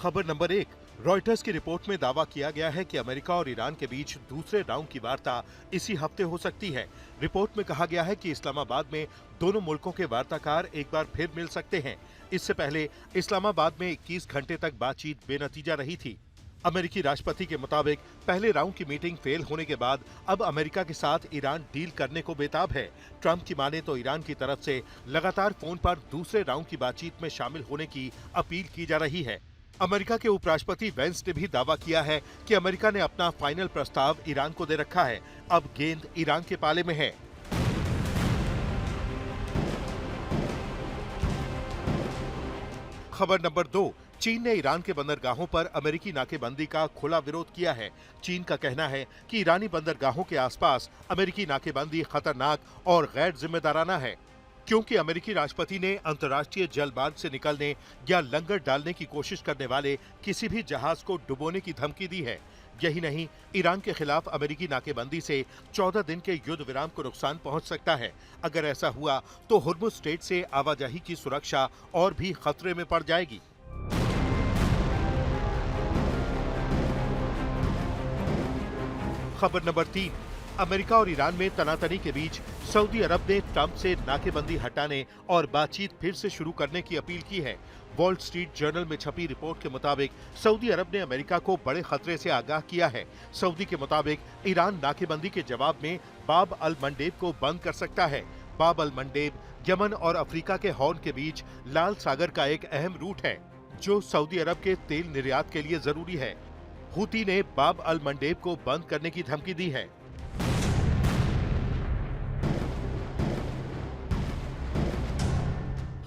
खबर number 1। Reuters की report में दावा किया गया है कि अमेरिका और ईरान के बीच दूसरे राउंड की वार्ता इसी हफ्ते हो सकती है। रिपोर्ट में कहा गया है कि इस्लामाबाद में दोनों मुल्कों के वार्ताकार एक बार फिर मिल सकते हैं। इससे पहले इस्लामाबाद में 21 घंटे तक बातचीत बेनतीजा रही थी। अमेरिकी राष्ट्रपति के मुताबिक पहले राउंड की मीटिंग फेल होने के बाद अब अमेरिका के साथ ईरान डील करने को बेताब है। ट्रंप की माने तो ईरान की तरफ से लगातार फोन पर दूसरे राउंड की बातचीत में शामिल होने की अपील की जा रही है। अमेरिका के उपराष्ट्रपति वेंस ने भी दावा किया है कि अमेरिका ने अपना फाइनल प्रस्ताव ईरान को दे रखा है। अब गेंद ईरान के पाले में है। खबर नंबर 2। चीन ने ईरान के बंदरगाहों पर अमेरिकी नाकेबंदी का खुला विरोध किया है। चीन का कहना है कि ईरानी बंदरगाहों के आसपास अमेरिकी नाकेबंदी खतरनाक और गैर जिम्मेदाराना है, क्योंकि अमेरिकी राष्ट्रपति ने अंतर्राष्ट्रीय जल मार्ग से निकलने या लंगर डालने की कोशिश करने वाले किसी भी जहाज को डुबोने की धमकी दी है। यही नहीं, ईरान के खिलाफ अमेरिकी नाकेबंदी से 14 दिन के युद्ध विराम को नुकसान पहुंच सकता है। अगर ऐसा हुआ तो हुर्मुज़ स्ट्रेट से आवाजाही की सुरक्षा और भी खतरे में पड़ जाएगी। खबर नंबर 3। अमेरिका और ईरान में तनातनी के बीच सऊदी अरब ने ट्रंप से नाकेबंदी हटाने और बातचीत फिर से शुरू करने की अपील की है। वॉल स्ट्रीट जर्नल में छपी रिपोर्ट के मुताबिक सऊदी अरब ने अमेरिका को बड़े खतरे से आगाह किया है। सऊदी के मुताबिक ईरान नाकेबंदी के जवाब में बाब अल मंडेब को बंद कर सकता है। बाब अल मंडेब यमन और अफ्रीका के हॉर्न के बीच लाल सागर का एक अहम रूट है, जो सऊदी अरब के तेल निर्यात के लिए जरूरी है। हूती ने बाब अल मंडेब को बंद करने की धमकी दी है।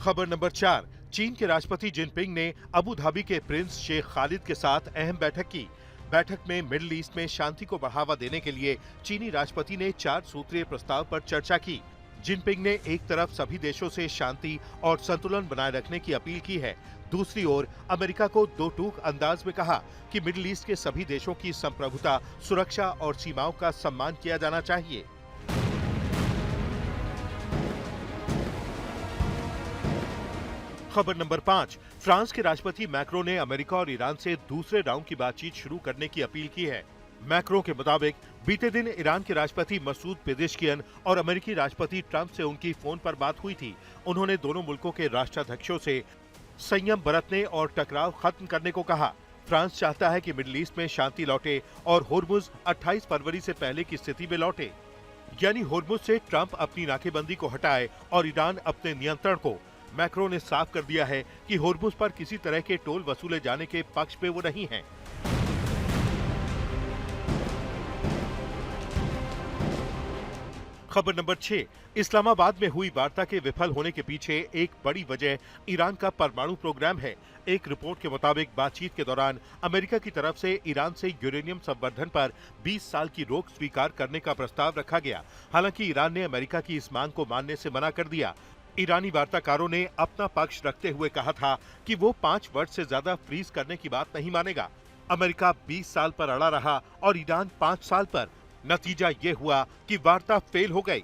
खबर नंबर 4। चीन के राष्ट्रपति जिनपिंग ने अबू धाबी के प्रिंस शेख खालिद के साथ अहम बैठक की। बैठक में मिडिल ईस्ट में शांति को बढ़ावा देने के लिए चीनी राष्ट्रपति ने 4 सूत्रीय प्रस्ताव पर चर्चा की। जिनपिंग ने एक तरफ सभी देशों से शांति और संतुलन बनाए रखने की अपील की है, दूसरी ओर अमेरिका को दो टूक अंदाज में कहा कि मिडिल ईस्ट के सभी देशों की संप्रभुता, सुरक्षा और सीमाओं का सम्मान किया जाना चाहिए। खबर नंबर 5। फ्रांस के राष्ट्रपति मैक्रो ने अमेरिका और ईरान से दूसरे राउंड की बातचीत शुरू करने की अपील की है। मैक्रो के मुताबिक बीते दिन ईरान के राष्ट्रपति मसूद पेजेश्कियन और अमेरिकी राष्ट्रपति ट्रंप से उनकी फोन पर बात हुई थी। उन्होंने दोनों मुल्कों के राष्ट्राध्यक्षों से संयम बरतने और टकराव खत्म करने को कहा। फ्रांस चाहता है कि मिडिल ईस्ट में शांति लौटे और हुर्मुज़ 28 फरवरी से पहले की स्थिति में लौटे, यानी हुर्मुज़ से ट्रंप अपनी नाकेबंदी को हटाए और ईरान अपने नियंत्रण को। मैक्रो ने साफ कर दिया है कि हुर्मुज़ पर किसी तरह के टोल वसूले जाने के पक्ष में वो नहीं है। खबर नंबर 6। इस्लामाबाद में हुई वार्ता के विफल होने के पीछे एक बड़ी वजह ईरान का परमाणु प्रोग्राम है। एक रिपोर्ट के मुताबिक बातचीत के दौरान अमेरिका की तरफ से ईरान से यूरेनियम संवर्धन पर 20 साल की रोक स्वीकार करने का प्रस्ताव रखा गया। हालांकि ईरान ने अमेरिका की इस मांग को मानने से मना कर दिया। ईरानी वार्ताकारों ने अपना पक्ष रखते हुए कहा था कि वो 5 वर्ष से ज्यादा फ्रीज करने की बात नहीं मानेगा। अमेरिका 20 साल पर अड़ा रहा और ईरान 5 साल पर। नतीजा ये हुआ कि वार्ता फेल हो गई।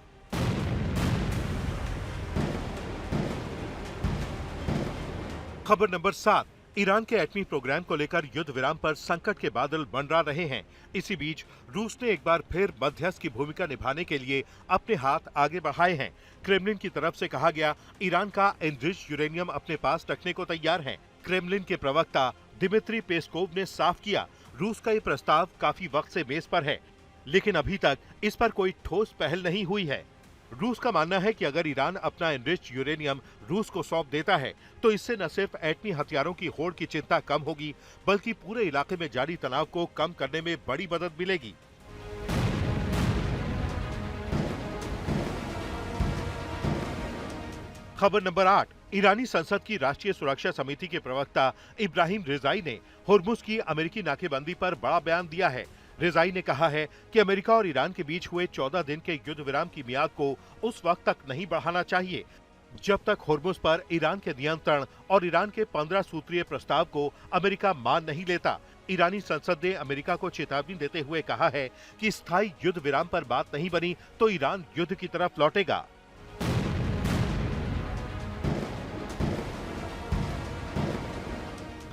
खबर नंबर 7। ईरान के एटमी प्रोग्राम को लेकर युद्ध विराम पर संकट के बादल मंडरा रहे हैं। इसी बीच रूस ने एक बार फिर मध्यस्थ की भूमिका निभाने के लिए अपने हाथ आगे बढ़ाए हैं। क्रेमलिन की तरफ से कहा गया, ईरान का एनरिच्ड यूरेनियम अपने पास रखने को तैयार है। क्रेमलिन के प्रवक्ता दिमित्री पेस्कोव ने साफ किया, रूस का ये प्रस्ताव काफी वक्त से मेज पर है, लेकिन अभी तक इस पर कोई ठोस पहल नहीं हुई है। रूस का मानना है कि अगर ईरान अपना एनरिच्ड यूरेनियम रूस को सौंप देता है तो इससे न सिर्फ एटमी हथियारों की होड़ की चिंता कम होगी, बल्कि पूरे इलाके में जारी तनाव को कम करने में बड़ी मदद मिलेगी। खबर नंबर 8। ईरानी संसद की राष्ट्रीय सुरक्षा समिति के प्रवक्ता इब्राहिम रिजाई ने हुर्मुज़ की अमेरिकी नाकेबंदी पर बड़ा बयान दिया है। रिजाई ने कहा है कि अमेरिका और ईरान के बीच हुए 14 दिन के युद्ध विराम की मियाद को उस वक्त तक नहीं बढ़ाना चाहिए जब तक हुर्मुज़ पर ईरान के नियंत्रण और ईरान के 15 सूत्रीय प्रस्ताव को अमेरिका मान नहीं लेता। ईरानी संसद ने अमेरिका को चेतावनी देते हुए कहा है कि स्थायी युद्ध विराम पर बात नहीं बनी तो ईरान युद्ध की तरफ लौटेगा।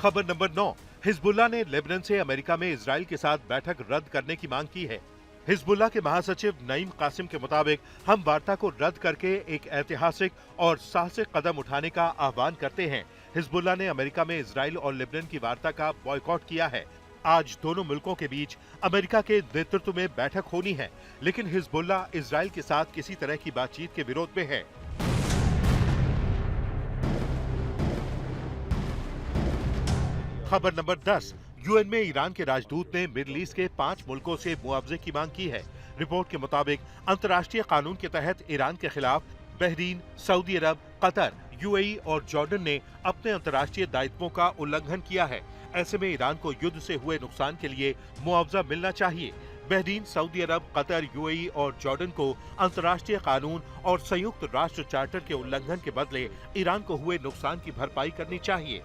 खबर नंबर 9। हिजबुल्लाह ने लेबनान से अमेरिका में इजराइल के साथ बैठक रद्द करने की मांग की है। हिजबुल्लाह के महासचिव नईम कासिम के मुताबिक हम वार्ता को रद्द करके एक ऐतिहासिक और साहसिक कदम उठाने का आह्वान करते हैं। हिजबुल्लाह ने अमेरिका में इजराइल और लेबनान की वार्ता का बॉयकॉट किया है। आज दोनों मुल्कों के बीच अमेरिका के नेतृत्व में बैठक होनी है, लेकिन हिजबुल्लाह इजराइल के साथ किसी तरह की बातचीत के विरोध में है। खबर नंबर 10, यूएन में ईरान के राजदूत ने मिडिल ईस्ट के 5 मुल्कों से मुआवजे की मांग की है। रिपोर्ट के मुताबिक अंतर्राष्ट्रीय कानून के तहत ईरान के खिलाफ बहरीन, सऊदी अरब, कतर, यूएई और जॉर्डन ने अपने अंतर्राष्ट्रीय दायित्वों का उल्लंघन किया है। ऐसे में ईरान को युद्ध से हुए नुकसान के लिए मुआवजा मिलना चाहिए। बहरीन, सऊदी अरब, कतर, यूएई और जॉर्डन को अंतर्राष्ट्रीय कानून और संयुक्त राष्ट्र चार्टर के उल्लंघन के बदले ईरान को हुए नुकसान की भरपाई करनी चाहिए।